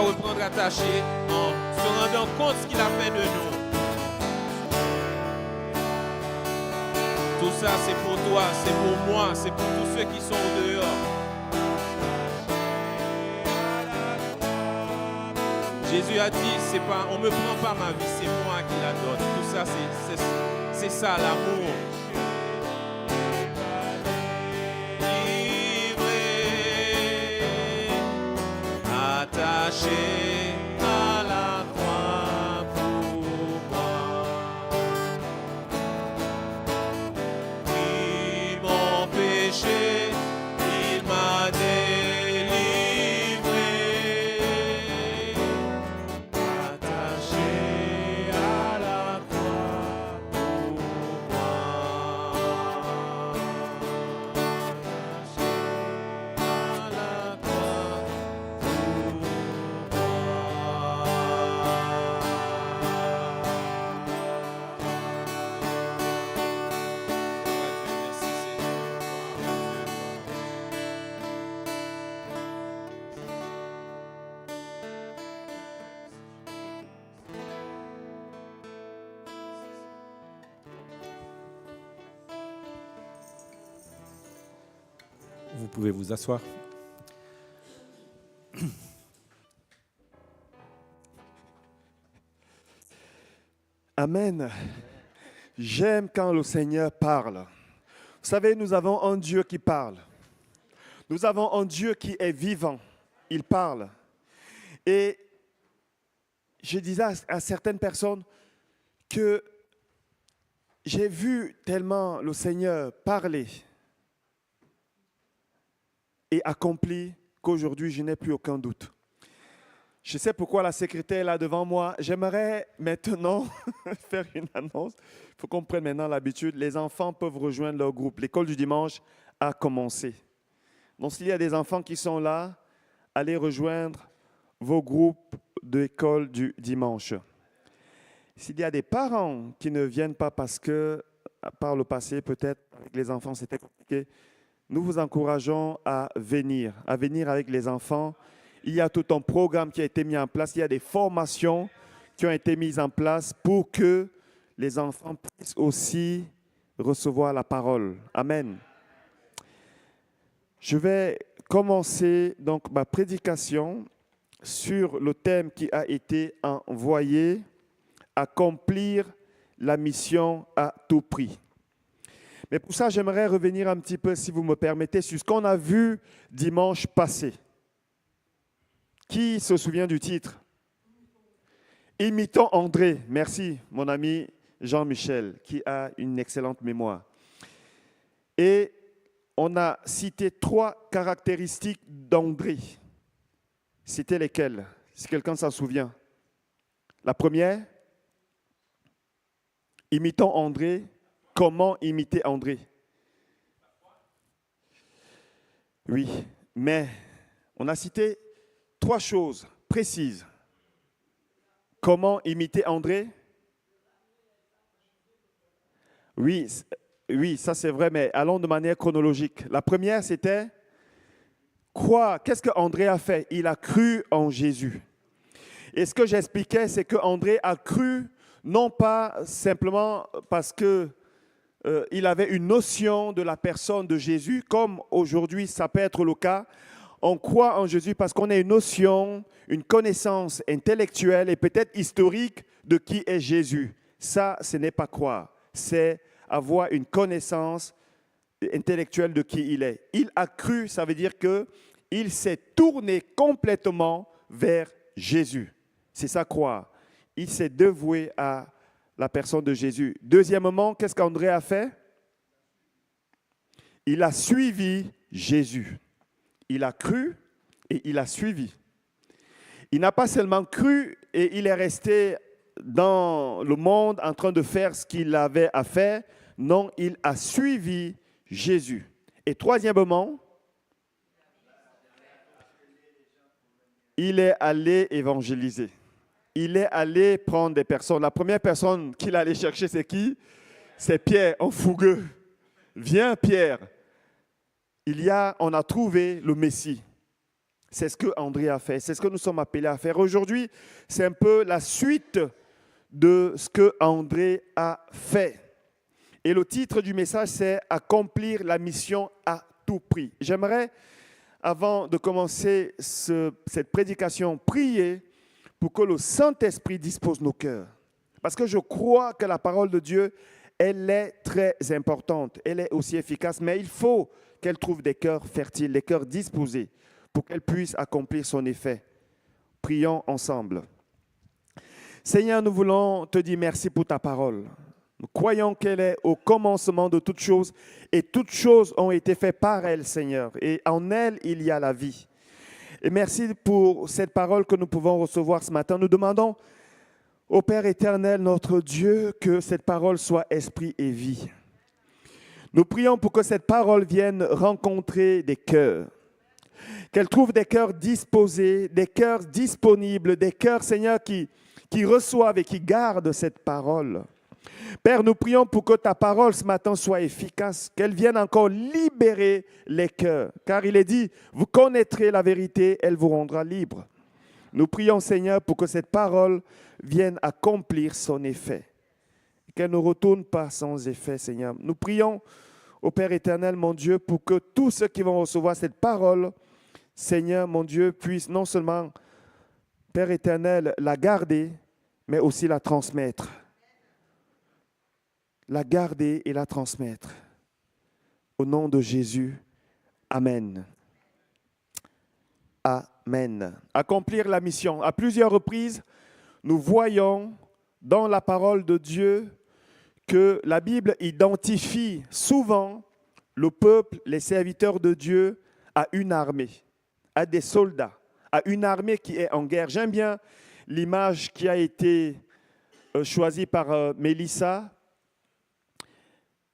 reprendre attaché en se rendant compte de ce qu'il a fait de nous. Tout ça, c'est pour toi, c'est pour moi, c'est pour tous ceux qui sont au dehors. Jésus a dit, c'est pas, on ne me prend pas ma vie, c'est moi qui la donne. Tout ça, c'est ça l'amour. Livré, attaché à la croix pour moi. Oui, mon péché, il m'a délivré. Attaché à la croix pour moi. Attaché à la croix pour Vous pouvez vous asseoir. Amen. J'aime quand le Seigneur parle. Vous savez, nous avons un Dieu qui parle. Nous avons un Dieu qui est vivant. Il parle. Et je disais à certaines personnes que j'ai vu tellement le Seigneur parler et accompli qu'aujourd'hui, je n'ai plus aucun doute. Je sais pourquoi la secrétaire est là devant moi. J'aimerais maintenant faire une annonce. Il faut qu'on prenne maintenant l'habitude. Les enfants peuvent rejoindre leur groupe. L'école du dimanche a commencé. Donc, s'il y a des enfants qui sont là, allez rejoindre vos groupes d'école du dimanche. S'il y a des parents qui ne viennent pas parce que, par le passé, peut-être, avec les enfants, c'était compliqué, nous vous encourageons à venir avec les enfants. Il y a tout un programme qui a été mis en place. Il y a des formations qui ont été mises en place pour que les enfants puissent aussi recevoir la parole. Amen. Je vais commencer donc ma prédication sur le thème qui a été envoyé, accomplir la mission à tout prix. Mais pour ça, j'aimerais revenir un petit peu, si vous me permettez, sur ce qu'on a vu dimanche passé. Qui se souvient du titre? Imitons André. Merci, mon ami Jean-Michel, qui a une excellente mémoire. Et on a cité 3 caractéristiques d'André. C'était lesquelles? Si quelqu'un s'en souvient. La première, imitons André. Comment imiter André? Oui, mais on a cité 3 choses précises. Comment imiter André? Oui, ça c'est vrai, mais allons de manière chronologique. La première, c'était quoi? Qu'est-ce que André a fait? Il a cru en Jésus. Et ce que j'expliquais, c'est que André a cru non pas simplement parce que il avait une notion de la personne de Jésus, comme aujourd'hui ça peut être le cas. On croit en Jésus parce qu'on a une notion, une connaissance intellectuelle et peut-être historique de qui est Jésus. Ça, ce n'est pas croire, c'est avoir une connaissance intellectuelle de qui il est. Il a cru, ça veut dire qu'il s'est tourné complètement vers Jésus. C'est ça croire. Il s'est dévoué à la personne de Jésus. Deuxièmement, qu'est-ce qu'André a fait? Il a suivi Jésus. Il a cru et il a suivi. Il n'a pas seulement cru et il est resté dans le monde en train de faire ce qu'il avait à faire. Non, il a suivi Jésus. Et troisièmement, il est allé évangéliser. Il est allé prendre des personnes. La première personne qu'il allait chercher, c'est qui? C'est Pierre, un fougueux. Viens Pierre. On a trouvé le Messie. C'est ce que André a fait, c'est ce que nous sommes appelés à faire. Aujourd'hui, c'est un peu la suite de ce que André a fait. Et le titre du message, c'est « Accomplir la mission à tout prix ». J'aimerais, avant de commencer cette prédication, prier pour que le Saint-Esprit dispose nos cœurs. Parce que je crois que la parole de Dieu, elle est très importante, elle est aussi efficace, mais il faut qu'elle trouve des cœurs fertiles, des cœurs disposés pour qu'elle puisse accomplir son effet. Prions ensemble. Seigneur, nous voulons te dire merci pour ta parole. Nous croyons qu'elle est au commencement de toutes choses et toutes choses ont été faites par elle, Seigneur. Et en elle, il y a la vie. Et merci pour cette parole que nous pouvons recevoir ce matin. Nous demandons au Père éternel, notre Dieu, que cette parole soit esprit et vie. Nous prions pour que cette parole vienne rencontrer des cœurs. Qu'elle trouve des cœurs disposés, des cœurs disponibles, des cœurs, Seigneur, qui reçoivent et qui gardent cette parole. Père, nous prions pour que ta parole ce matin soit efficace, qu'elle vienne encore libérer les cœurs. Car il est dit, vous connaîtrez la vérité, elle vous rendra libre. Nous prions, Seigneur, pour que cette parole vienne accomplir son effet. Qu'elle ne retourne pas sans effet, Seigneur. Nous prions au Père éternel, mon Dieu, pour que tous ceux qui vont recevoir cette parole, Seigneur, mon Dieu, puissent non seulement, Père éternel, la garder, mais aussi la transmettre. La garder et la transmettre. Au nom de Jésus, Amen. Amen. Accomplir la mission. À plusieurs reprises, nous voyons dans la parole de Dieu que la Bible identifie souvent le peuple, les serviteurs de Dieu, à une armée, à des soldats, à une armée qui est en guerre. J'aime bien l'image qui a été choisie par Mélissa.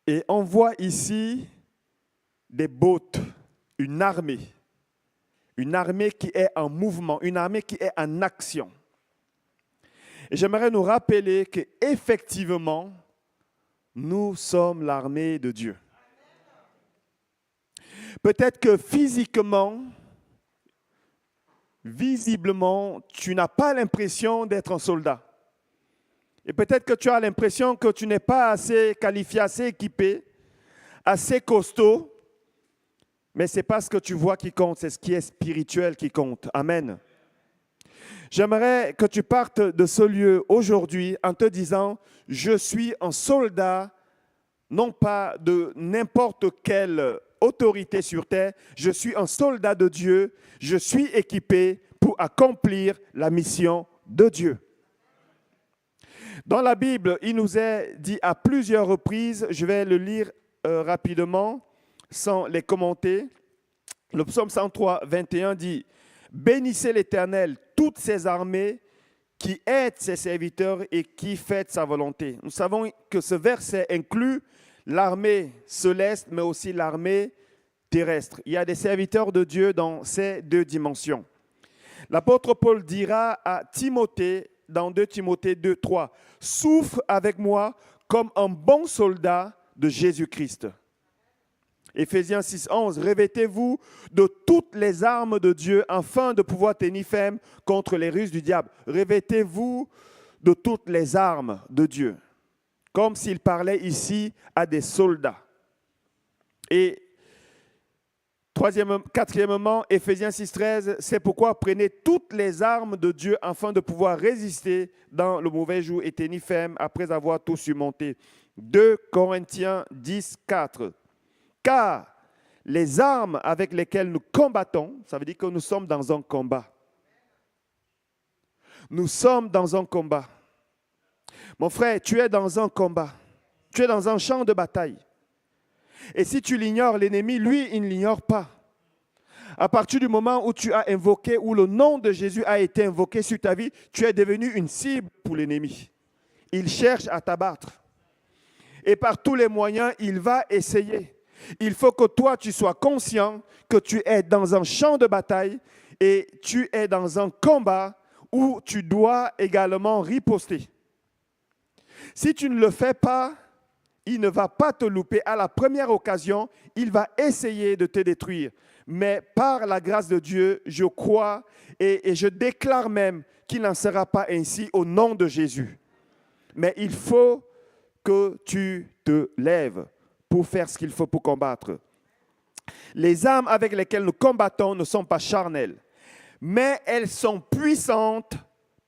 Et on voit ici des bottes, une armée qui est en mouvement, une armée qui est en action. Et j'aimerais nous rappeler qu'effectivement, nous sommes l'armée de Dieu. Peut-être que physiquement, visiblement, tu n'as pas l'impression d'être un soldat. Et peut-être que tu as l'impression que tu n'es pas assez qualifié, assez équipé, assez costaud, mais ce n'est pas ce que tu vois qui compte, c'est ce qui est spirituel qui compte. Amen. J'aimerais que tu partes de ce lieu aujourd'hui en te disant, je suis un soldat, non pas de n'importe quelle autorité sur terre, je suis un soldat de Dieu, je suis équipé pour accomplir la mission de Dieu. Dans la Bible, il nous est dit à plusieurs reprises, je vais le lire rapidement, sans les commenter. Le psaume 103, 21 dit « Bénissez l'Éternel, toutes ses armées, qui aident ses serviteurs et qui font sa volonté. » Nous savons que ce verset inclut l'armée céleste, mais aussi l'armée terrestre. Il y a des serviteurs de Dieu dans ces deux dimensions. L'apôtre Paul dira à Timothée, dans 2 Timothée 2, 3, « Souffre avec moi comme un bon soldat de Jésus-Christ. » Éphésiens 6, 11, « Revêtez-vous de toutes les armes de Dieu afin de pouvoir tenir ferme contre les ruses du diable. » Revêtez-vous de toutes les armes de Dieu. Comme s'il parlait ici à des soldats. Et quatrièmement, Éphésiens 6, 13, c'est pourquoi prenez toutes les armes de Dieu afin de pouvoir résister dans le mauvais jour et tenir ferme après avoir tout surmonté. 2 Corinthiens 10, 4. Car les armes avec lesquelles nous combattons, ça veut dire que nous sommes dans un combat. Nous sommes dans un combat. Mon frère, tu es dans un combat. Tu es dans un champ de bataille. Et si tu l'ignores, l'ennemi, lui, il ne l'ignore pas. À partir du moment où tu as invoqué, où le nom de Jésus a été invoqué sur ta vie, tu es devenu une cible pour l'ennemi. Il cherche à t'abattre. Et par tous les moyens, il va essayer. Il faut que toi, tu sois conscient que tu es dans un champ de bataille et tu es dans un combat où tu dois également riposter. Si tu ne le fais pas, Il ne va pas te louper. À la première occasion, il va essayer de te détruire. Mais par la grâce de Dieu, je crois et je déclare même qu'il n'en sera pas ainsi au nom de Jésus. Mais il faut que tu te lèves pour faire ce qu'il faut pour combattre. Les armes avec lesquelles nous combattons ne sont pas charnelles, mais elles sont puissantes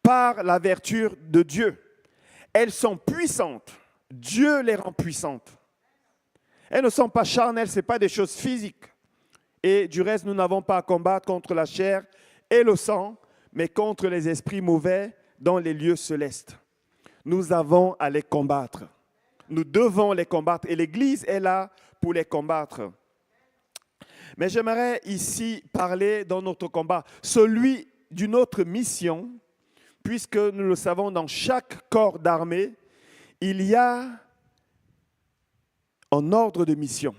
par la vertu de Dieu. Elles sont puissantes. Dieu les rend puissantes. Elles ne sont pas charnelles, ce n'est pas des choses physiques. Et du reste, nous n'avons pas à combattre contre la chair et le sang, mais contre les esprits mauvais dans les lieux célestes. Nous avons à les combattre. Nous devons les combattre et l'Église est là pour les combattre. Mais j'aimerais ici parler dans notre combat, celui d'une autre mission, puisque nous le savons, dans chaque corps d'armée, il y a un ordre de mission.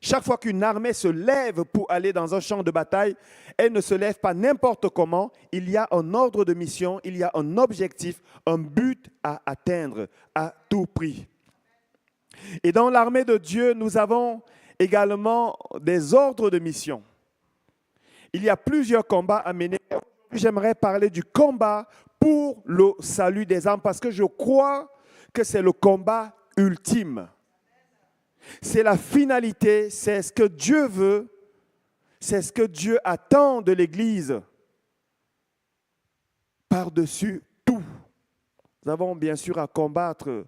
Chaque fois qu'une armée se lève pour aller dans un champ de bataille, elle ne se lève pas n'importe comment. Il y a un ordre de mission, il y a un objectif, un but à atteindre à tout prix. Et dans l'armée de Dieu, nous avons également des ordres de mission. Il y a plusieurs combats à mener. J'aimerais parler du combat pour le salut des âmes parce que je crois que c'est le combat ultime. C'est la finalité, c'est ce que Dieu veut, c'est ce que Dieu attend de l'Église par-dessus tout. Nous avons bien sûr à combattre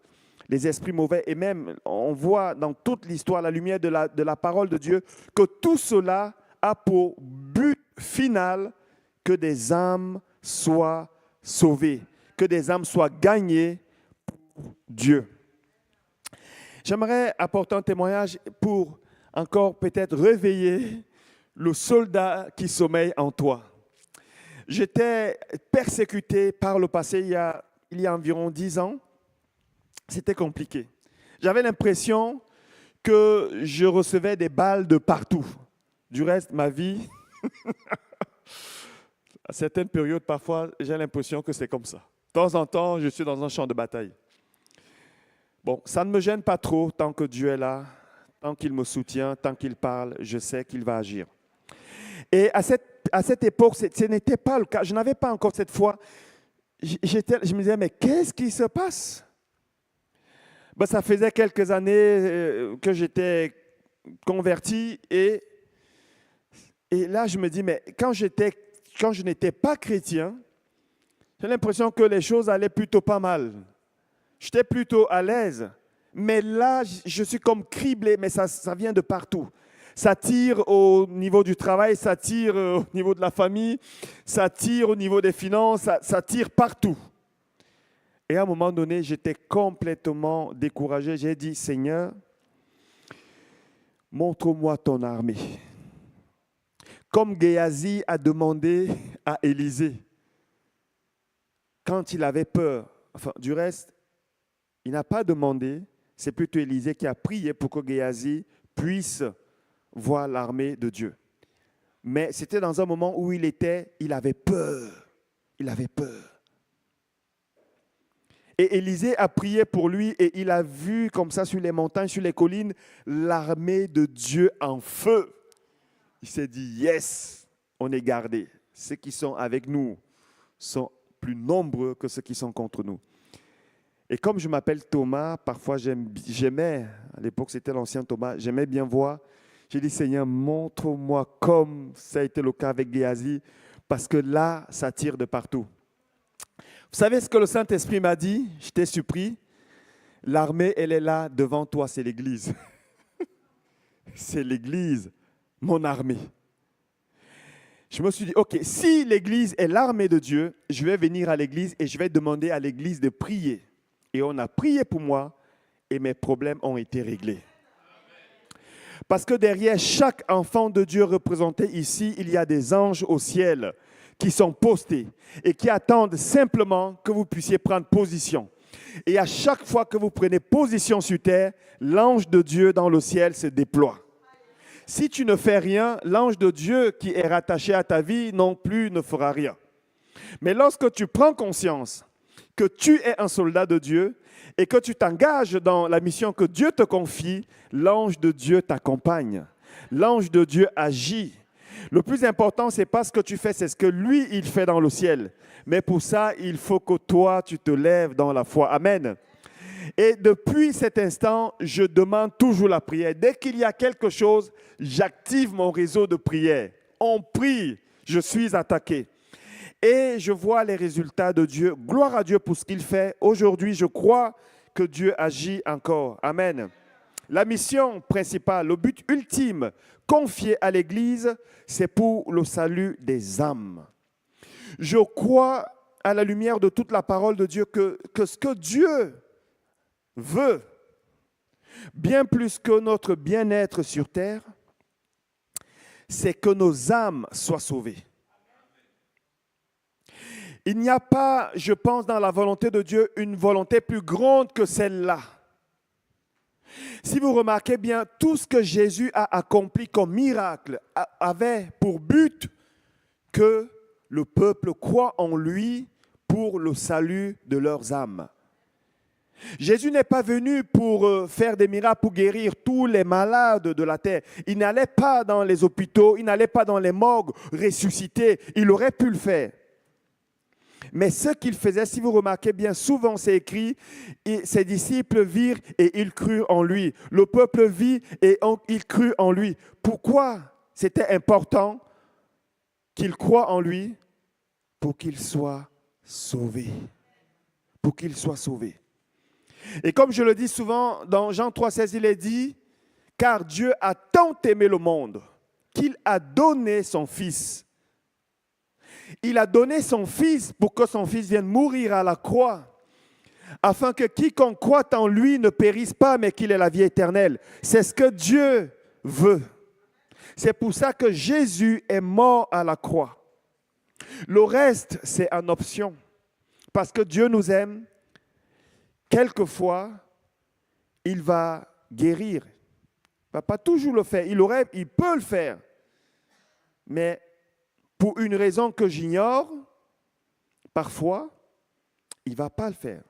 les esprits mauvais et même on voit dans toute l'histoire, la lumière de la parole de Dieu, que tout cela a pour but final que des âmes soient sauvées, que des âmes soient gagnées pour Dieu. J'aimerais apporter un témoignage pour encore peut-être réveiller le soldat qui sommeille en toi. J'étais persécuté par le passé il y a environ 10 ans. C'était compliqué. J'avais l'impression que je recevais des balles de partout. Du reste, ma vie, à certaines périodes, parfois, j'ai l'impression que c'est comme ça. De temps en temps, je suis dans un champ de bataille. Bon, ça ne me gêne pas trop tant que Dieu est là, tant qu'il me soutient, tant qu'il parle, je sais qu'il va agir. Et à cette époque, ce n'était pas le cas. Je n'avais pas encore cette foi. Je me disais, mais qu'est-ce qui se passe? Ben, ça faisait quelques années que j'étais converti et là, je me dis, mais quand je n'étais pas chrétien, j'ai l'impression que les choses allaient plutôt pas mal. J'étais plutôt à l'aise. Mais là, je suis comme criblé, mais ça vient de partout. Ça tire au niveau du travail, ça tire au niveau de la famille, ça tire au niveau des finances, ça tire partout. Et à un moment donné, j'étais complètement découragé. J'ai dit, Seigneur, montre-moi ton armée. Comme Géasi a demandé à Élisée, quand il avait peur, enfin, du reste, il n'a pas demandé, c'est plutôt Élisée qui a prié pour que Géasi puisse voir l'armée de Dieu. Mais c'était dans un moment où il avait peur. Il avait peur. Et Élisée a prié pour lui et il a vu comme ça sur les montagnes, sur les collines, l'armée de Dieu en feu. Il s'est dit, yes, on est gardés. Ceux qui sont avec nous sont plus nombreux que ceux qui sont contre nous. Et comme je m'appelle Thomas, parfois j'aimais, à l'époque c'était l'ancien Thomas, j'aimais bien voir. J'ai dit, Seigneur, montre-moi comme ça a été le cas avec Géasi, parce que là, ça tire de partout. Vous savez ce que le Saint-Esprit m'a dit? J'étais surpris. L'armée, elle est là devant toi, c'est l'Église. C'est l'Église, mon armée. Je me suis dit, ok, si l'Église est l'armée de Dieu, je vais venir à l'Église et je vais demander à l'Église de prier. Et on a prié pour moi et mes problèmes ont été réglés. Parce que derrière chaque enfant de Dieu représenté ici, il y a des anges au ciel qui sont postés et qui attendent simplement que vous puissiez prendre position. Et à chaque fois que vous prenez position sur terre, l'ange de Dieu dans le ciel se déploie. Si tu ne fais rien, l'ange de Dieu qui est rattaché à ta vie non plus ne fera rien. Mais lorsque tu prends conscience que tu es un soldat de Dieu et que tu t'engages dans la mission que Dieu te confie, l'ange de Dieu t'accompagne. L'ange de Dieu agit. Le plus important, ce n'est pas ce que tu fais, c'est ce que lui, il fait dans le ciel. Mais pour ça, il faut que toi, tu te lèves dans la foi. Amen. Et depuis cet instant, je demande toujours la prière. Dès qu'il y a quelque chose, j'active mon réseau de prière. On prie, je suis attaqué. Et je vois les résultats de Dieu. Gloire à Dieu pour ce qu'il fait. Aujourd'hui, je crois que Dieu agit encore. Amen. La mission principale, le but ultime confié à l'Église, c'est pour le salut des âmes. Je crois à la lumière de toute la parole de Dieu que ce que Dieu veut, bien plus que notre bien-être sur terre, c'est que nos âmes soient sauvées. Il n'y a pas, je pense, dans la volonté de Dieu, une volonté plus grande que celle-là. Si vous remarquez bien, tout ce que Jésus a accompli comme miracle avait pour but que le peuple croit en lui pour le salut de leurs âmes. Jésus n'est pas venu pour faire des miracles, pour guérir tous les malades de la terre. Il n'allait pas dans les hôpitaux, il n'allait pas dans les morgues ressusciter. Il aurait pu le faire. Mais ce qu'il faisait, si vous remarquez bien, souvent c'est écrit, ses disciples virent et ils crurent en lui. Le peuple vit et il crut en lui. Pourquoi c'était important qu'il croie en lui? Pour qu'il soit sauvé. Pour qu'il soit sauvé. Et comme je le dis souvent, dans Jean 3,16, il est dit, « Car Dieu a tant aimé le monde qu'il a donné son Fils. » Il a donné son Fils pour que son Fils vienne mourir à la croix, afin que quiconque croit en lui ne périsse pas, mais qu'il ait la vie éternelle. C'est ce que Dieu veut. C'est pour ça que Jésus est mort à la croix. Le reste, c'est en option. Parce que Dieu nous aime, quelquefois, il va guérir. Il ne va pas toujours le faire. Il peut le faire. Mais pour une raison que j'ignore, parfois, il ne va pas le faire.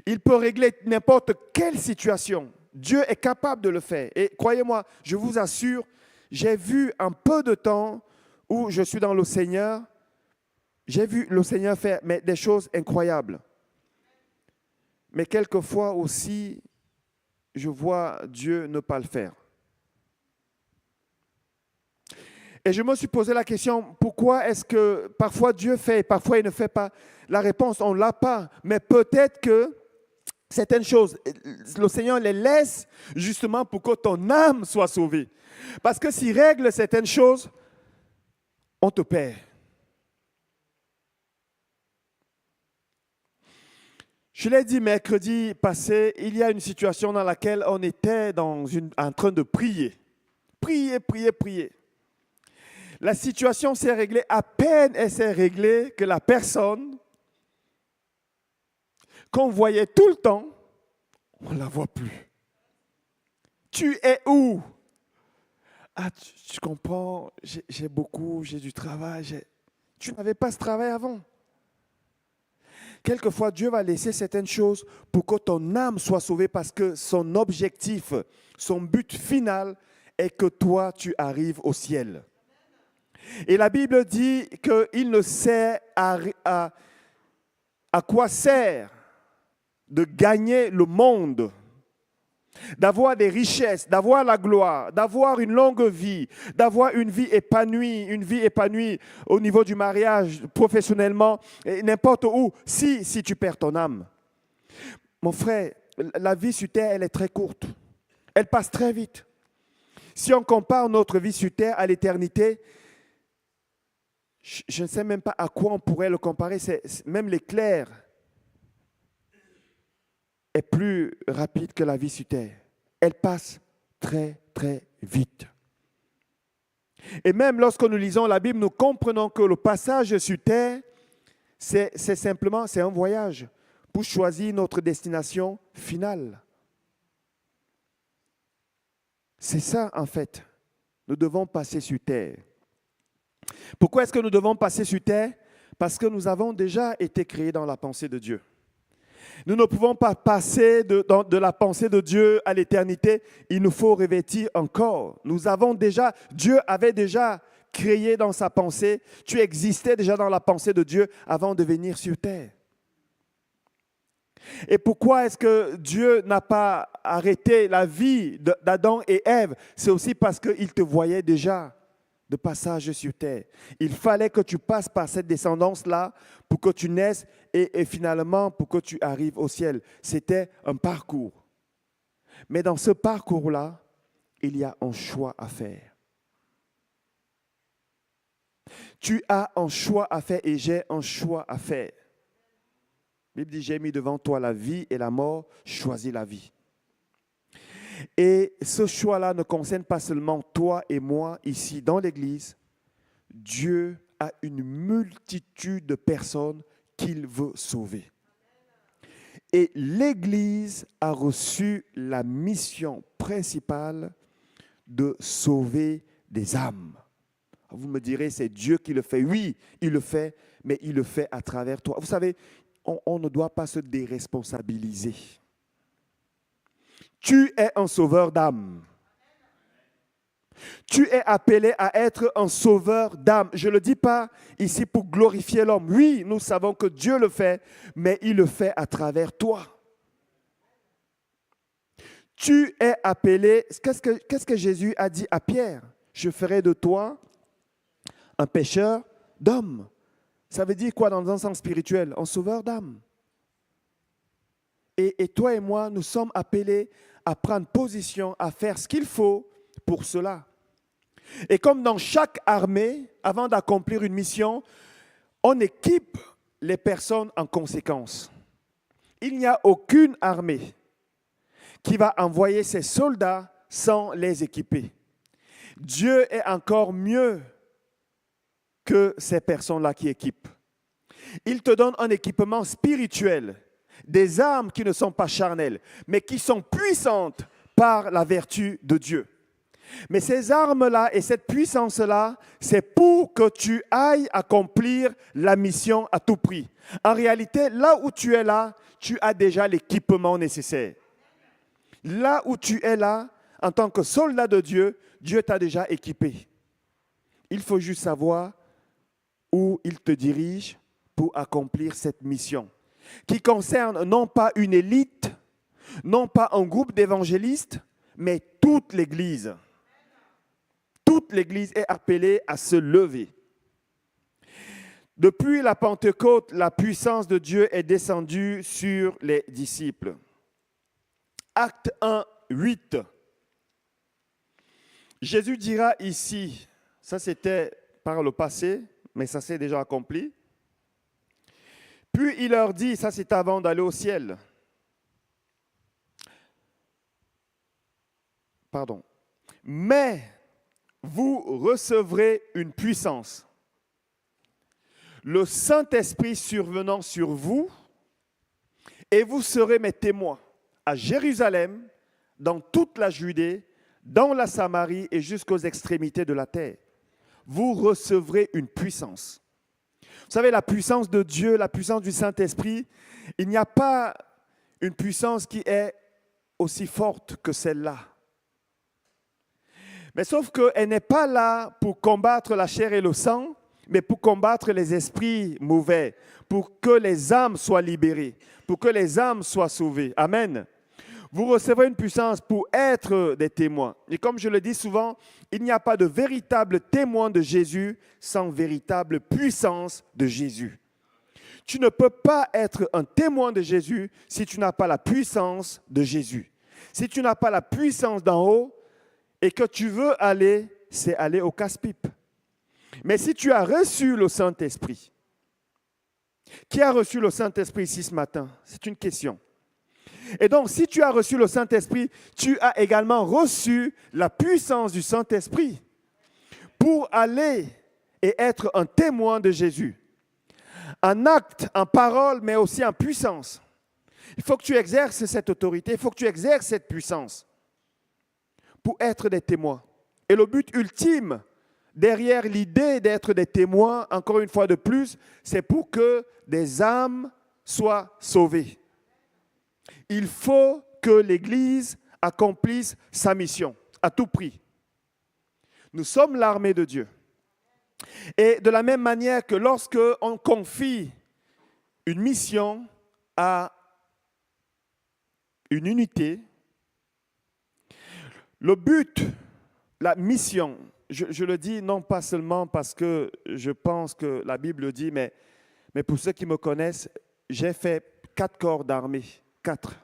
Il peut régler n'importe quelle situation. Dieu est capable de le faire. Et croyez-moi, je vous assure, j'ai vu un peu de temps où je suis dans le Seigneur, j'ai vu le Seigneur faire des choses incroyables. Mais quelquefois aussi, je vois Dieu ne pas le faire. Et je me suis posé la question, pourquoi est-ce que parfois Dieu fait et parfois il ne fait pas? La réponse, on ne l'a pas. Mais peut-être que certaines choses, le Seigneur les laisse justement pour que ton âme soit sauvée. Parce que s'il règle certaines choses, on te perd. Je l'ai dit mercredi passé, il y a une situation dans laquelle on était en train de prier. Prier. La situation s'est réglée, à peine elle s'est réglée que la personne qu'on voyait tout le temps, on ne la voit plus. Tu es où? Ah, tu comprends, j'ai du travail. Tu n'avais pas ce travail avant. Quelquefois, Dieu va laisser certaines choses pour que ton âme soit sauvée parce que son objectif, son but final est que toi, tu arrives au ciel. Et la Bible dit qu'il ne sait à quoi sert de gagner le monde, d'avoir des richesses, d'avoir la gloire, d'avoir une longue vie, d'avoir une vie épanouie au niveau du mariage, professionnellement, et n'importe où, si tu perds ton âme. Mon frère, la vie sur terre, elle est très courte. Elle passe très vite. Si on compare notre vie sur terre à l'éternité, je ne sais même pas à quoi on pourrait le comparer. Même l'éclair est plus rapide que la vie sur terre. Elle passe très, très vite. Et même lorsque nous lisons la Bible, nous comprenons que le passage sur terre, c'est un voyage pour choisir notre destination finale. C'est ça, en fait. Nous devons passer sur terre. Pourquoi est-ce que nous devons passer sur terre? Parce que nous avons déjà été créés dans la pensée de Dieu. Nous ne pouvons pas passer de la pensée de Dieu à l'éternité. Il nous faut revêtir encore. Dieu avait déjà créé dans sa pensée. Tu existais déjà dans la pensée de Dieu avant de venir sur terre. Et pourquoi est-ce que Dieu n'a pas arrêté la vie d'Adam et Ève? C'est aussi parce qu'il te voyait déjà de passage sur terre. Il fallait que tu passes par cette descendance-là pour que tu naisses et finalement pour que tu arrives au ciel. C'était un parcours. Mais dans ce parcours-là, il y a un choix à faire. Tu as un choix à faire et j'ai un choix à faire. La Bible dit, j'ai mis devant toi la vie et la mort, choisis la vie. Et ce choix-là ne concerne pas seulement toi et moi ici dans l'Église. Dieu a une multitude de personnes qu'il veut sauver. Et l'Église a reçu la mission principale de sauver des âmes. Vous me direz, c'est Dieu qui le fait. Oui, il le fait, mais il le fait à travers toi. Vous savez, on ne doit pas se déresponsabiliser. Tu es un sauveur d'âme. Tu es appelé à être un sauveur d'âme. Je ne le dis pas ici pour glorifier l'homme. Oui, nous savons que Dieu le fait, mais il le fait à travers toi. Tu es appelé, qu'est-ce que Jésus a dit à Pierre? Je ferai de toi un pêcheur d'hommes. Ça veut dire quoi dans un sens spirituel? Un sauveur d'âme. Et toi et moi, nous sommes appelés à prendre position, à faire ce qu'il faut pour cela. Et comme dans chaque armée, avant d'accomplir une mission, on équipe les personnes en conséquence. Il n'y a aucune armée qui va envoyer ses soldats sans les équiper. Dieu est encore mieux que ces personnes-là qui équipent. Il te donne un équipement spirituel, des armes qui ne sont pas charnelles, mais qui sont puissantes par la vertu de Dieu. Mais ces armes-là et cette puissance-là, c'est pour que tu ailles accomplir la mission à tout prix. En réalité, là où tu es là, tu as déjà l'équipement nécessaire. Là où tu es là, en tant que soldat de Dieu, Dieu t'a déjà équipé. Il faut juste savoir où il te dirige pour accomplir cette mission, qui concerne non pas une élite, non pas un groupe d'évangélistes, mais toute l'Église. Toute l'Église est appelée à se lever. Depuis la Pentecôte, la puissance de Dieu est descendue sur les disciples. Acte 1, 8. Jésus dira ici, ça c'était par le passé, mais ça s'est déjà accompli. Puis il leur dit, ça c'est avant d'aller au ciel. Pardon. Mais vous recevrez une puissance. Le Saint-Esprit survenant sur vous, et vous serez mes témoins à Jérusalem, dans toute la Judée, dans la Samarie et jusqu'aux extrémités de la terre. Vous recevrez une puissance. Vous savez, la puissance de Dieu, la puissance du Saint-Esprit, il n'y a pas une puissance qui est aussi forte que celle-là. Mais sauf qu'elle n'est pas là pour combattre la chair et le sang, mais pour combattre les esprits mauvais, pour que les âmes soient libérées, pour que les âmes soient sauvées. Amen. Vous recevrez une puissance pour être des témoins. Et comme je le dis souvent, il n'y a pas de véritable témoin de Jésus sans véritable puissance de Jésus. Tu ne peux pas être un témoin de Jésus si tu n'as pas la puissance de Jésus. Si tu n'as pas la puissance d'en haut et que tu veux aller, c'est aller au casse-pipe. Mais si tu as reçu le Saint-Esprit, qui a reçu le Saint-Esprit ici ce matin? C'est une question. Et donc, si tu as reçu le Saint-Esprit, tu as également reçu la puissance du Saint-Esprit pour aller et être un témoin de Jésus. En acte, en parole, mais aussi en puissance. Il faut que tu exerces cette autorité, il faut que tu exerces cette puissance pour être des témoins. Et le but ultime derrière l'idée d'être des témoins, encore une fois de plus, c'est pour que des âmes soient sauvées. Il faut que l'Église accomplisse sa mission à tout prix. Nous sommes l'armée de Dieu. Et de la même manière que lorsque on confie une mission à une unité, le but, la mission, je le dis non pas seulement parce que je pense que la Bible le dit, mais pour ceux qui me connaissent, j'ai fait 4 corps d'armée, 4.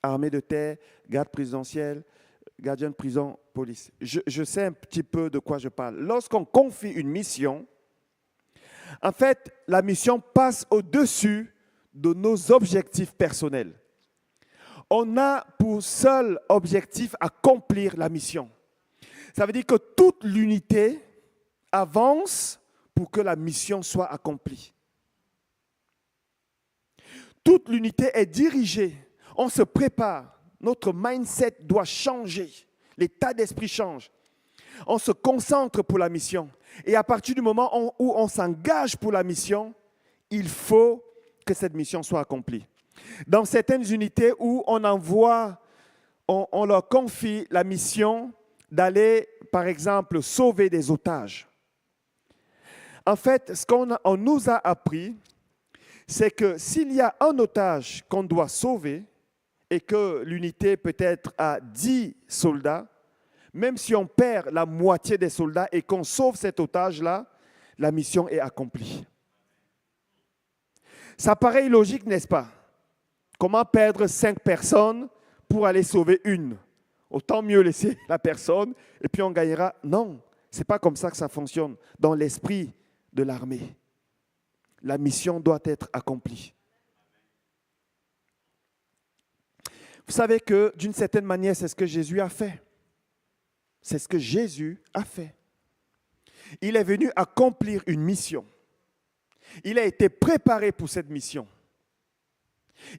Armée de terre, garde présidentielle, gardien de prison, police. Je sais un petit peu de quoi je parle. Lorsqu'on confie une mission, en fait, la mission passe au-dessus de nos objectifs personnels. On a pour seul objectif accomplir la mission. Ça veut dire que toute l'unité avance pour que la mission soit accomplie. Toute l'unité est dirigée. On se prépare. Notre mindset doit changer. L'état d'esprit change. On se concentre pour la mission. Et à partir du moment où on s'engage pour la mission, il faut que cette mission soit accomplie. Dans certaines unités où on leur confie la mission d'aller, par exemple, sauver des otages. En fait, ce qu'on nous a appris, c'est que s'il y a un otage qu'on doit sauver et que l'unité peut être à 10 soldats, même si on perd la moitié des soldats et qu'on sauve cet otage-là, la mission est accomplie. Ça paraît illogique, n'est-ce pas? Comment perdre 5 personnes pour aller sauver une? Autant mieux laisser la personne et puis on gagnera. Non, ce n'est pas comme ça que ça fonctionne dans l'esprit de l'armée. La mission doit être accomplie. Vous savez que d'une certaine manière, c'est ce que Jésus a fait. C'est ce que Jésus a fait. Il est venu accomplir une mission. Il a été préparé pour cette mission.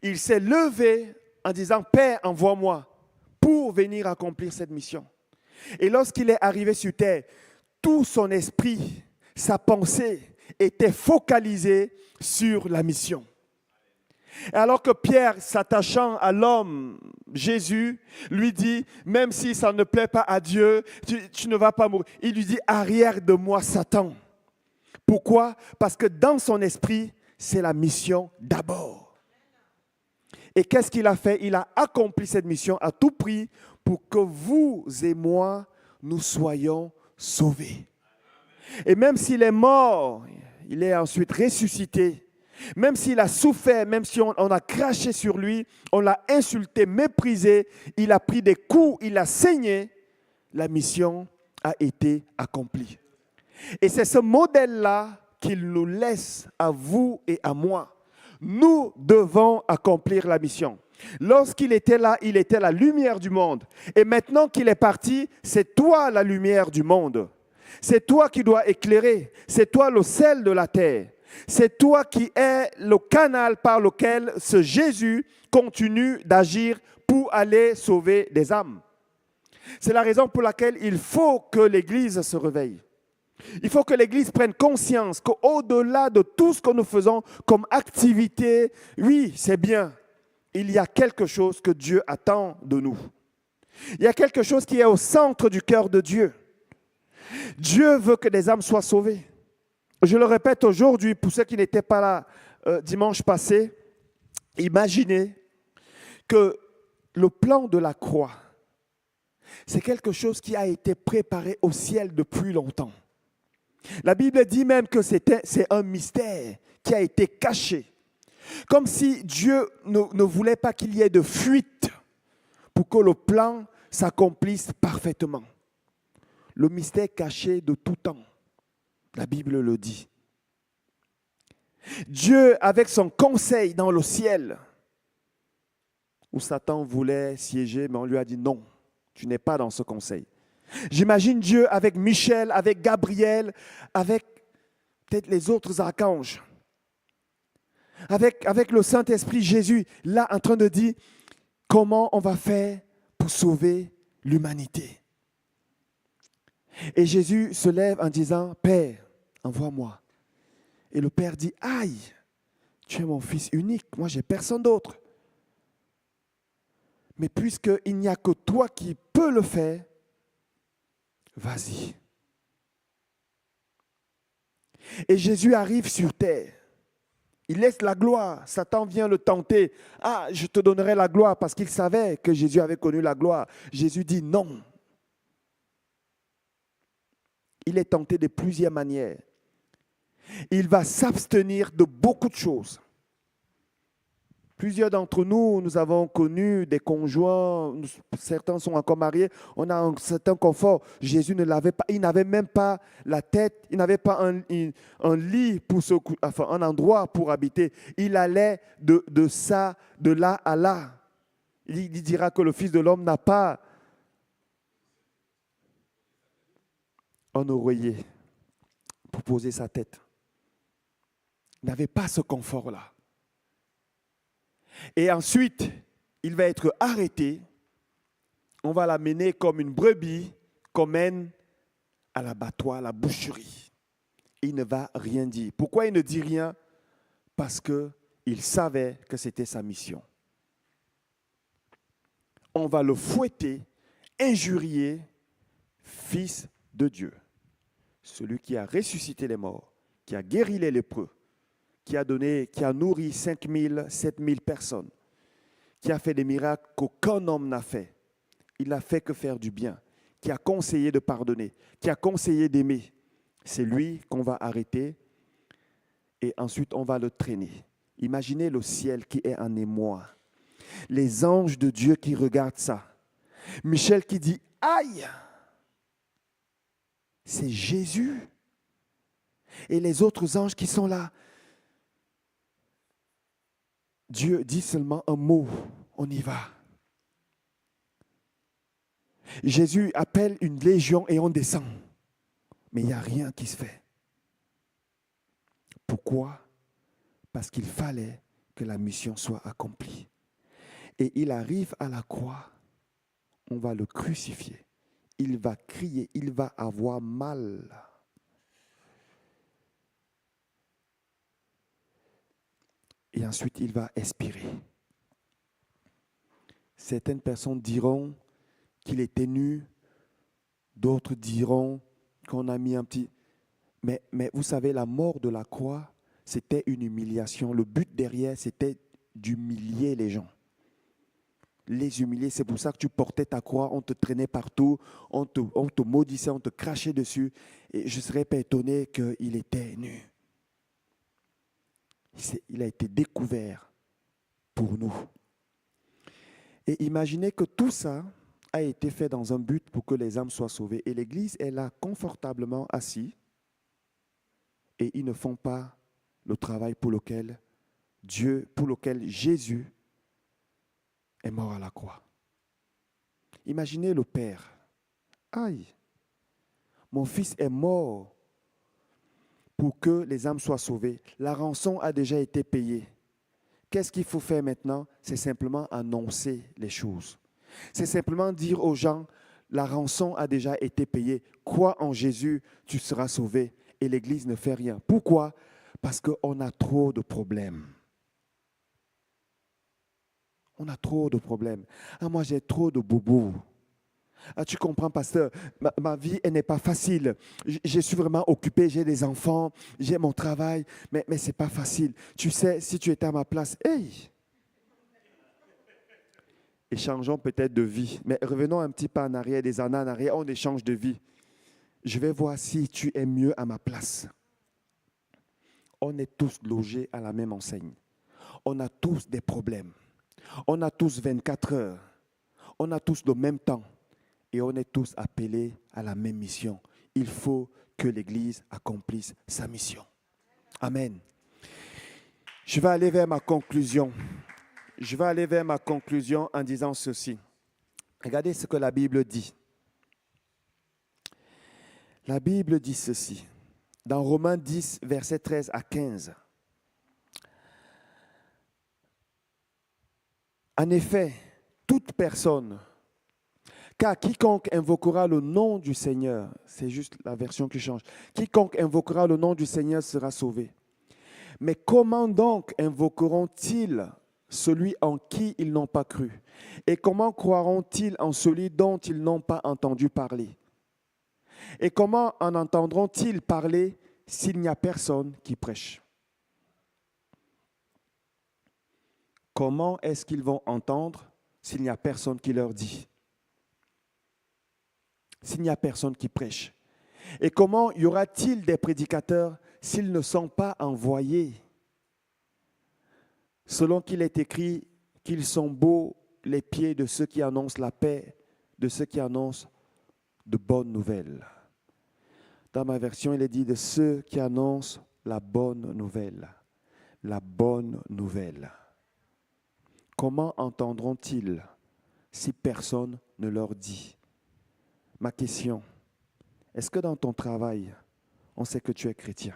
Il s'est levé en disant « Père, envoie-moi » pour venir accomplir cette mission. Et lorsqu'il est arrivé sur terre, tout son esprit, sa pensée était focalisée sur la mission. Alors que Pierre, s'attachant à l'homme, Jésus, lui dit, même si ça ne plaît pas à Dieu, tu ne vas pas mourir. Il lui dit, arrière de moi, Satan. Pourquoi? Parce que dans son esprit, c'est la mission d'abord. Et qu'est-ce qu'il a fait? Il a accompli cette mission à tout prix pour que vous et moi, nous soyons sauvés. Et même s'il est mort, il est ensuite ressuscité. Même s'il a souffert, même si on a craché sur lui, on l'a insulté, méprisé, il a pris des coups, il a saigné, la mission a été accomplie. Et c'est ce modèle-là qu'il nous laisse à vous et à moi. Nous devons accomplir la mission. Lorsqu'il était là, il était la lumière du monde. Et maintenant qu'il est parti, c'est toi la lumière du monde. C'est toi qui dois éclairer. C'est toi le sel de la terre. C'est toi qui es le canal par lequel ce Jésus continue d'agir pour aller sauver des âmes. C'est la raison pour laquelle il faut que l'Église se réveille. Il faut que l'Église prenne conscience qu'au-delà de tout ce que nous faisons comme activité, oui, c'est bien. Il y a quelque chose que Dieu attend de nous. Il y a quelque chose qui est au centre du cœur de Dieu. Dieu veut que des âmes soient sauvées. Je le répète aujourd'hui, pour ceux qui n'étaient pas là dimanche passé, imaginez que le plan de la croix, c'est quelque chose qui a été préparé au ciel depuis longtemps. La Bible dit même que c'est un mystère qui a été caché. Comme si Dieu ne voulait pas qu'il y ait de fuite pour que le plan s'accomplisse parfaitement. Le mystère caché de tout temps. La Bible le dit. Dieu, avec son conseil dans le ciel, où Satan voulait siéger, mais on lui a dit non, tu n'es pas dans ce conseil. J'imagine Dieu avec Michel, avec Gabriel, avec peut-être les autres archanges, avec le Saint-Esprit, Jésus, là en train de dire comment on va faire pour sauver l'humanité. Et Jésus se lève en disant, Père, envoie-moi. Et le Père dit, aïe, tu es mon fils unique, moi j'ai personne d'autre. Mais puisqu'il n'y a que toi qui peux le faire, vas-y. Et Jésus arrive sur terre. Il laisse la gloire. Satan vient le tenter. Ah, je te donnerai la gloire parce qu'il savait que Jésus avait connu la gloire. Jésus dit non. Il est tenté de plusieurs manières. Il va s'abstenir de beaucoup de choses. Plusieurs d'entre nous, nous avons connu des conjoints, certains sont encore mariés, on a un certain confort. Jésus ne l'avait pas, il n'avait même pas la tête, il n'avait pas un lit, enfin un endroit pour habiter. Il allait de là à là. Il dira que le Fils de l'homme n'a pas un oreiller pour poser sa tête. Il n'avait pas ce confort-là. Et ensuite, il va être arrêté. On va l'amener comme une brebis qu'on mène à l'abattoir, à la boucherie. Il ne va rien dire. Pourquoi il ne dit rien? Parce qu'il savait que c'était sa mission. On va le fouetter, injurier, fils de Dieu. Celui qui a ressuscité les morts, qui a guéri les lépreux, qui a nourri 5 000, 7 000 personnes, qui a fait des miracles qu'aucun homme n'a fait. Il n'a fait que faire du bien, qui a conseillé de pardonner, qui a conseillé d'aimer. C'est lui qu'on va arrêter et ensuite on va le traîner. Imaginez le ciel qui est en émoi. Les anges de Dieu qui regardent ça. Michel qui dit « Aïe !» C'est Jésus. Et les autres anges qui sont là. Dieu dit seulement un mot, on y va. Jésus appelle une légion et on descend. Mais il n'y a rien qui se fait. Pourquoi? Parce qu'il fallait que la mission soit accomplie. Et il arrive à la croix, on va le crucifier. Il va crier, il va avoir mal. Et ensuite, il va expirer. Certaines personnes diront qu'il était nu, d'autres diront qu'on a mis un petit... Mais vous savez, la mort de la croix, c'était une humiliation. Le but derrière, c'était d'humilier les gens. Les humilier, c'est pour ça que tu portais ta croix, on te traînait partout, on te maudissait, on te crachait dessus. Et je ne serais pas étonné qu'il était nu. Il a été découvert pour nous. Et imaginez que tout ça a été fait dans un but pour que les âmes soient sauvées. Et l'Église est là confortablement assise. Et ils ne font pas le travail pour lequel Jésus est mort à la croix. Imaginez le Père. Aïe, mon fils est mort pour que les âmes soient sauvées. La rançon a déjà été payée. Qu'est-ce qu'il faut faire maintenant? C'est simplement annoncer les choses. C'est simplement dire aux gens, la rançon a déjà été payée. Crois en Jésus, tu seras sauvé. Et l'Église ne fait rien. Pourquoi? Parce qu'on a trop de problèmes. On a trop de problèmes. Ah, moi, j'ai trop de boubous. Ah, tu comprends, pasteur, ma vie, elle n'est pas facile. Je suis vraiment occupé, j'ai des enfants, j'ai mon travail, mais ce n'est pas facile. Tu sais, si tu étais à ma place, hey! Échangeons peut-être de vie, mais revenons un petit peu en arrière, des années en arrière, on échange de vie. Je vais voir si tu es mieux à ma place. On est tous logés à la même enseigne. On a tous des problèmes. On a tous 24 heures. On a tous le même temps. Et on est tous appelés à la même mission. Il faut que l'Église accomplisse sa mission. Amen. Je vais aller vers ma conclusion. Je vais aller vers ma conclusion en disant ceci. Regardez ce que la Bible dit. La Bible dit ceci. Dans Romains 10, versets 13 à 15. En effet, toute personne, Car quiconque invoquera le nom du Seigneur, c'est juste la version qui change, quiconque invoquera le nom du Seigneur sera sauvé. Mais comment donc invoqueront-ils celui en qui ils n'ont pas cru? Et comment croiront-ils en celui dont ils n'ont pas entendu parler? Et comment en entendront-ils parler s'il n'y a personne qui prêche? Comment est-ce qu'ils vont entendre s'il n'y a personne qui leur dit? S'il n'y a personne qui prêche? Et comment y aura-t-il des prédicateurs s'ils ne sont pas envoyés? Selon qu'il est écrit qu'ils sont beaux les pieds de ceux qui annoncent la paix, de ceux qui annoncent de bonnes nouvelles. Dans ma version, il est dit de ceux qui annoncent la bonne nouvelle. La bonne nouvelle. Comment entendront-ils si personne ne leur dit? Ma question, est-ce que dans ton travail, on sait que tu es chrétien?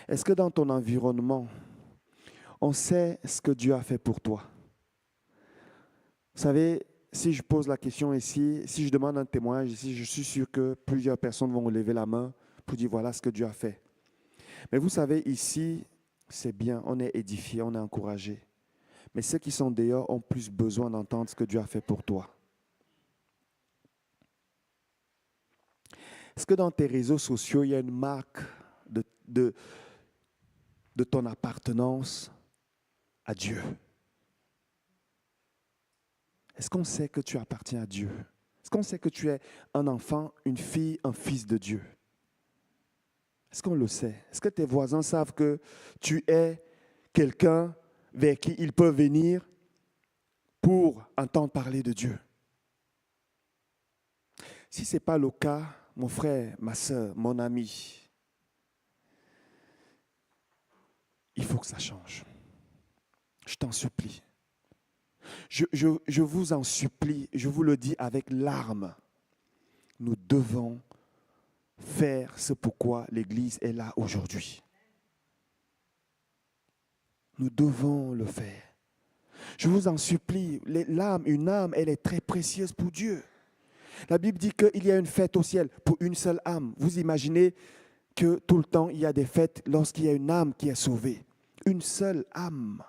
Est-ce que dans ton environnement, on sait ce que Dieu a fait pour toi? Vous savez, si je pose la question ici, si je demande un témoignage ici, je suis sûr que plusieurs personnes vont lever la main pour dire voilà ce que Dieu a fait. Mais vous savez, ici, c'est bien, on est édifié, on est encouragé. Mais ceux qui sont dehors ont plus besoin d'entendre ce que Dieu a fait pour toi. Est-ce que dans tes réseaux sociaux, il y a une marque de ton appartenance à Dieu? Est-ce qu'on sait que tu appartiens à Dieu? Est-ce qu'on sait que tu es un enfant, une fille, un fils de Dieu? Est-ce qu'on le sait? Est-ce que tes voisins savent que tu es quelqu'un vers qui ils peuvent venir pour entendre parler de Dieu? Si ce n'est pas le cas, mon frère, ma soeur, mon ami, il faut que ça change. Je t'en supplie. Je vous en supplie, je vous le dis avec larmes. Nous devons faire ce pourquoi l'Église est là aujourd'hui. Nous devons le faire. Je vous en supplie, une âme, elle est très précieuse pour Dieu. La Bible dit qu'il y a une fête au ciel pour une seule âme. Vous imaginez que tout le temps, il y a des fêtes lorsqu'il y a une âme qui est sauvée. Une seule âme.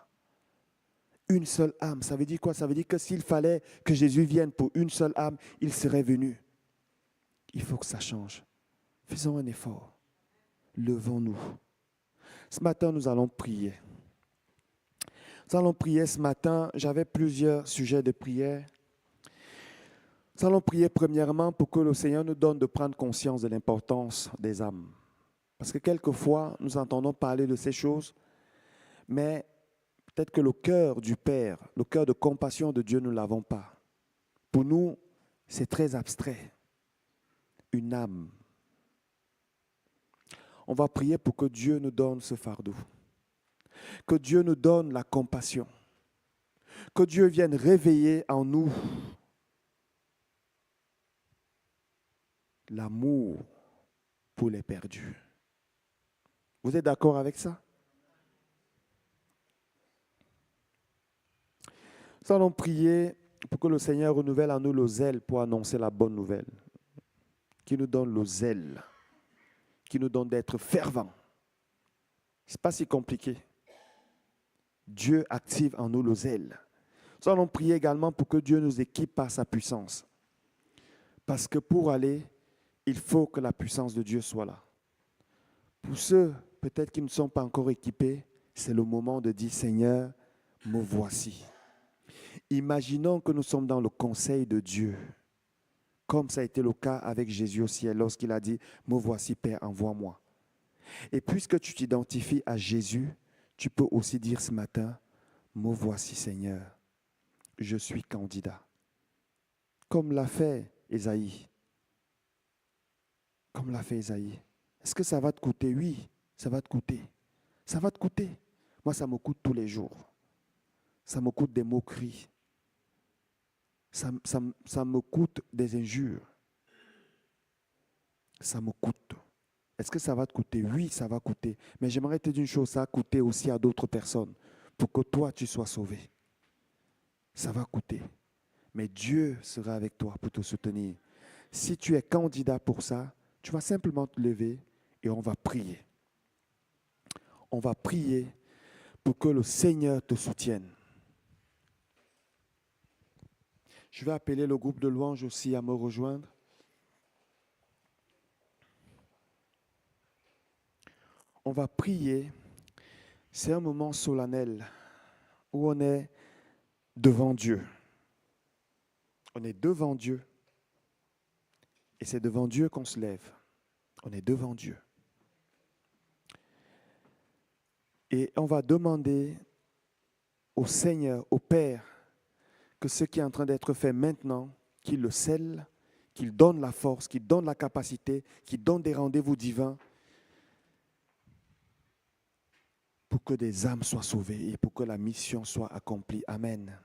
Une seule âme. Ça veut dire quoi? Ça veut dire que s'il fallait que Jésus vienne pour une seule âme, il serait venu. Il faut que ça change. Faisons un effort. Levons-nous. Ce matin, nous allons prier. Nous allons prier ce matin. J'avais plusieurs sujets de prière. Nous allons prier premièrement pour que le Seigneur nous donne de prendre conscience de l'importance des âmes. Parce que quelquefois, nous entendons parler de ces choses, mais peut-être que le cœur du Père, le cœur de compassion de Dieu, nous ne l'avons pas. Pour nous, c'est très abstrait. Une âme. On va prier pour que Dieu nous donne ce fardeau. Que Dieu nous donne la compassion. Que Dieu vienne réveiller en nous l'amour pour les perdus. Vous êtes d'accord avec ça? Nous allons prier pour que le Seigneur renouvelle en nous le zèle pour annoncer la bonne nouvelle. Qui nous donne le zèle. Qui nous donne d'être fervents. Ce n'est pas si compliqué. Dieu active en nous le zèle. Nous allons prier également pour que Dieu nous équipe par sa puissance. Parce que pour aller, il faut que la puissance de Dieu soit là. Pour ceux peut-être qui ne sont pas encore équipés, c'est le moment de dire Seigneur, me voici. Imaginons que nous sommes dans le conseil de Dieu, comme ça a été le cas avec Jésus au ciel lorsqu'il a dit me voici Père, envoie-moi. Et puisque tu t'identifies à Jésus, tu peux aussi dire ce matin me voici Seigneur, je suis candidat. Comme l'a fait Ésaïe. Comme l'a fait Ésaïe. Est-ce que ça va te coûter? Oui, ça va te coûter. Ça va te coûter. Moi, ça me coûte tous les jours. Ça me coûte des moqueries. Ça me coûte des injures. Ça me coûte. Est-ce que ça va te coûter? Oui, ça va coûter. Mais j'aimerais te dire une chose, ça a coûté aussi à d'autres personnes pour que toi, tu sois sauvé. Ça va coûter. Mais Dieu sera avec toi pour te soutenir. Si tu es candidat pour ça, tu vas simplement te lever et on va prier. On va prier pour que le Seigneur te soutienne. Je vais appeler le groupe de louanges aussi à me rejoindre. On va prier. C'est un moment solennel où on est devant Dieu. On est devant Dieu. Et c'est devant Dieu qu'on se lève. On est devant Dieu. Et on va demander au Seigneur, au Père, que ce qui est en train d'être fait maintenant, qu'il le scelle, qu'il donne la force, qu'il donne la capacité, qu'il donne des rendez-vous divins pour que des âmes soient sauvées et pour que la mission soit accomplie. Amen.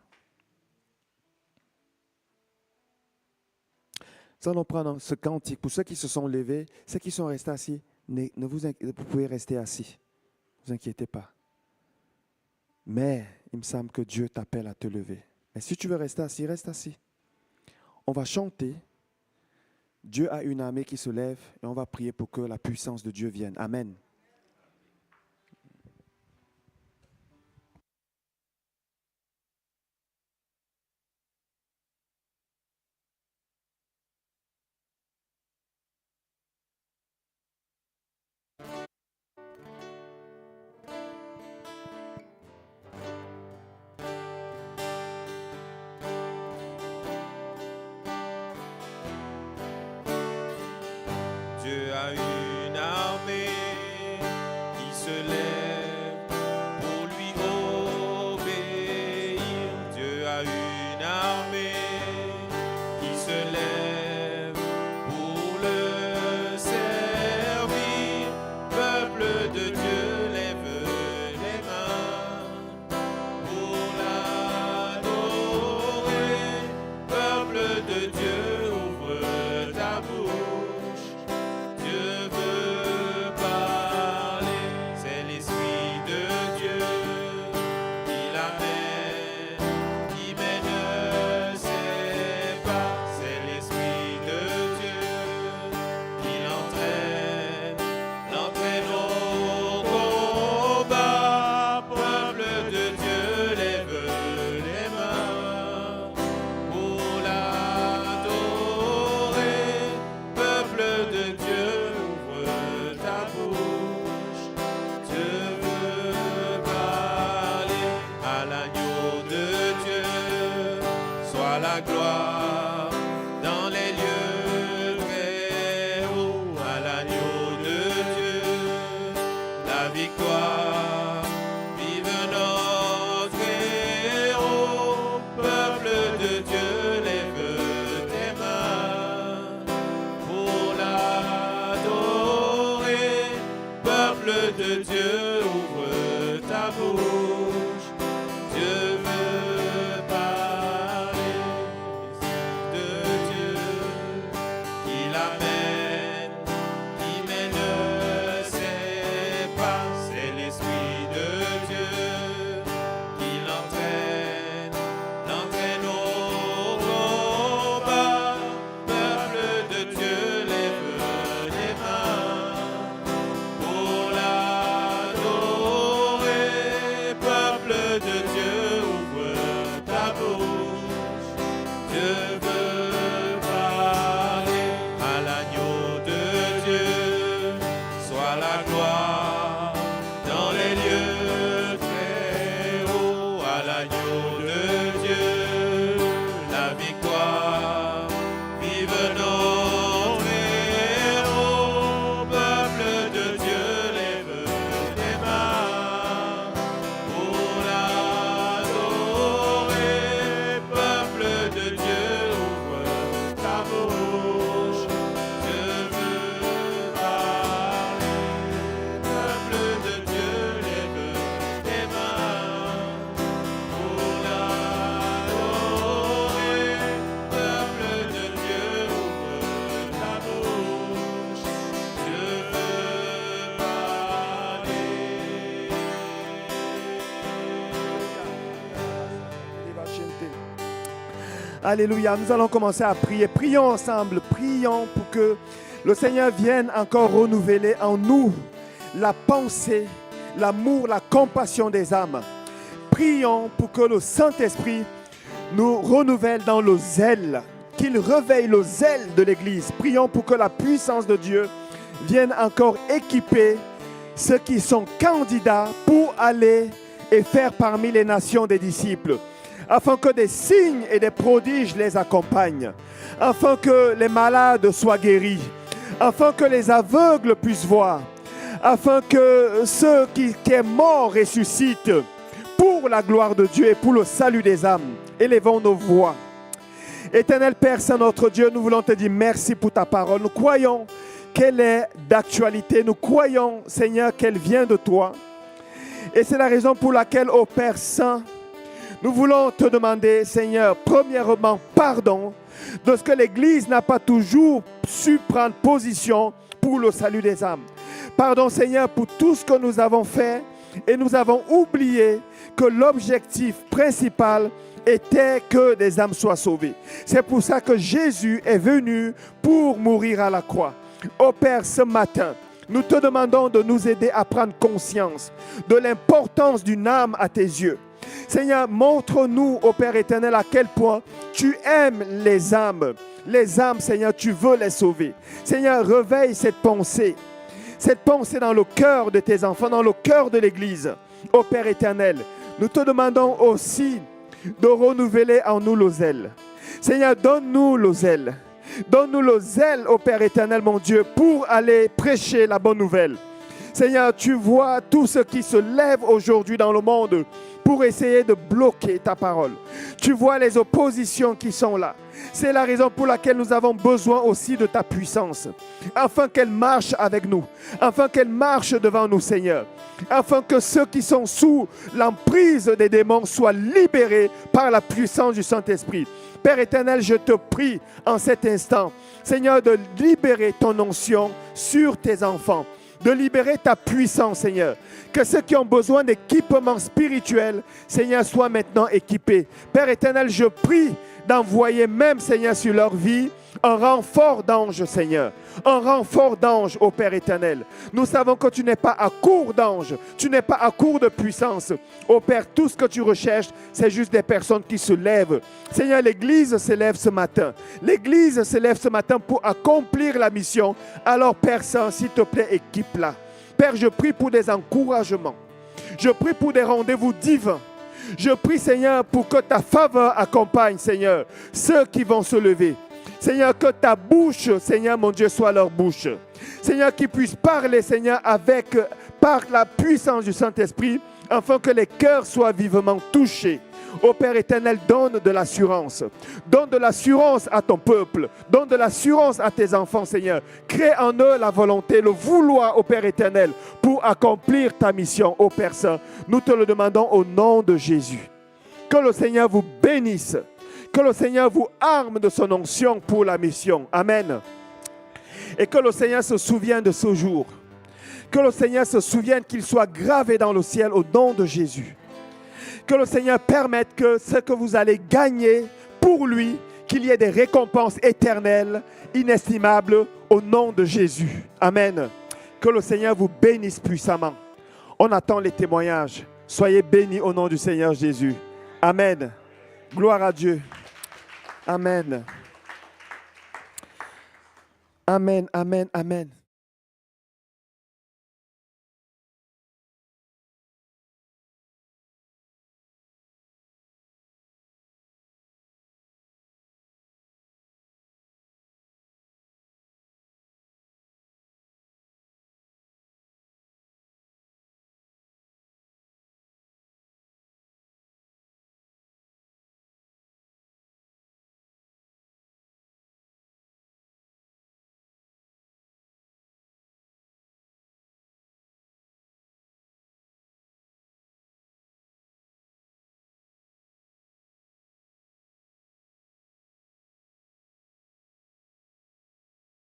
Nous allons prendre ce cantique. Pour ceux qui se sont levés, ceux qui sont restés assis, vous pouvez rester assis. Ne vous inquiétez pas. Mais il me semble que Dieu t'appelle à te lever. Mais si tu veux rester assis, reste assis. On va chanter. Dieu a une armée qui se lève et on va prier pour que la puissance de Dieu vienne. Amen. Dieu a une armée qui se lève pour lui obéir. Dieu a une armée qui se lève pour le servir. Peuple de Dieu, lève les mains pour l'adorer. Peuple de Dieu, ouvre ta bouche. Dieu veut parler, c'est l'Esprit de Dieu qui l'amène, qui mène ses pas. C'est l'Esprit de Dieu qui l'entraîne au combat. Peuple de Dieu, lève les mains pour l'adorer. Peuple de Dieu, ouvre ta bouche. Dieu veut parler. À l'agneau de Dieu soit la gloire dans les lieux très hauts. À l'agneau de Dieu la victoire. Vive notre héros. Peuple de Dieu, lève tes mains pour l'adorer. Peuple de Dieu, ouvre ta bouche. Dieu veut parler. De Dieu qui l'amène, qui mène ses pas. C'est l'Esprit de Dieu qui l'entraîne au combat. Peuple de Dieu, lève les mains pour l'adorer. Peuple de Dieu, ouvre ta bouche. Dieu veut parler. À l'agneau Alléluia. Nous allons commencer à prier. Prions ensemble. Prions pour que le Seigneur vienne encore renouveler en nous la pensée, l'amour, la compassion des âmes. Prions pour que le Saint-Esprit nous renouvelle dans le zèle, qu'il réveille le zèle de l'Église. Prions pour que la puissance de Dieu vienne encore équiper ceux qui sont candidats pour aller et faire parmi les nations des disciples, afin que des signes et des prodiges les accompagnent, afin que les malades soient guéris, afin que les aveugles puissent voir, afin que ceux qui sont morts ressuscitent pour la gloire de Dieu et pour le salut des âmes. Élevons nos voix. Éternel Père, Saint notre Dieu, nous voulons te dire merci pour ta parole. Nous croyons qu'elle est d'actualité. Nous croyons, Seigneur, qu'elle vient de toi. Et c'est la raison pour laquelle, ô Père Saint, nous voulons te demander, Seigneur, premièrement, pardon de ce que l'Église n'a pas toujours su prendre position pour le salut des âmes. Pardon, Seigneur, pour tout ce que nous avons fait et nous avons oublié que l'objectif principal était que des âmes soient sauvées. C'est pour ça que Jésus est venu pour mourir à la croix. Ô Père, ce matin, nous te demandons de nous aider à prendre conscience de l'importance d'une âme à tes yeux. Seigneur, montre-nous, ô Père éternel, à quel point tu aimes les âmes. Les âmes, Seigneur, tu veux les sauver. Seigneur, réveille cette pensée dans le cœur de tes enfants, dans le cœur de l'Église. Ô Père éternel, nous te demandons aussi de renouveler en nous le zèle. Seigneur, donne-nous le zèle. Donne-nous le zèle, ô Père éternel, mon Dieu, pour aller prêcher la bonne nouvelle. Seigneur, tu vois tout ce qui se lève aujourd'hui dans le monde pour essayer de bloquer ta parole. Tu vois les oppositions qui sont là. C'est la raison pour laquelle nous avons besoin aussi de ta puissance, afin qu'elle marche avec nous, afin qu'elle marche devant nous, Seigneur, afin que ceux qui sont sous l'emprise des démons soient libérés par la puissance du Saint-Esprit. Père éternel, je te prie en cet instant, Seigneur, de libérer ton onction sur tes enfants, de libérer ta puissance, Seigneur. Que ceux qui ont besoin d'équipement spirituel, Seigneur, soient maintenant équipés. Père éternel, je prie d'envoyer même, Seigneur, sur leur vie, un renfort d'anges, Seigneur. Un renfort d'anges, ô Père éternel. Nous savons que tu n'es pas à court d'anges. Tu n'es pas à court de puissance. Ô Père, tout ce que tu recherches, c'est juste des personnes qui se lèvent. Seigneur, l'Église se lève ce matin. L'Église se lève ce matin pour accomplir la mission. Alors, Père Saint, s'il te plaît, équipe-la. Père, je prie pour des encouragements. Je prie pour des rendez-vous divins. Je prie, Seigneur, pour que ta faveur accompagne, Seigneur, ceux qui vont se lever. Seigneur, que ta bouche, Seigneur, mon Dieu, soit leur bouche. Seigneur, qu'ils puissent parler, Seigneur, par la puissance du Saint-Esprit, afin que les cœurs soient vivement touchés. Ô Père éternel, donne de l'assurance. Donne de l'assurance à ton peuple. Donne de l'assurance à tes enfants, Seigneur. Crée en eux la volonté, le vouloir, ô Père éternel, pour accomplir ta mission, ô Père Saint. Nous te le demandons au nom de Jésus. Que le Seigneur vous bénisse. Que le Seigneur vous arme de son onction pour la mission. Amen. Et que le Seigneur se souvienne de ce jour. Que le Seigneur se souvienne qu'il soit gravé dans le ciel au nom de Jésus. Que le Seigneur permette que ce que vous allez gagner pour lui, qu'il y ait des récompenses éternelles, inestimables, au nom de Jésus. Amen. Que le Seigneur vous bénisse puissamment. On attend les témoignages. Soyez bénis au nom du Seigneur Jésus. Amen. Gloire à Dieu. Amen. Amen, amen, amen.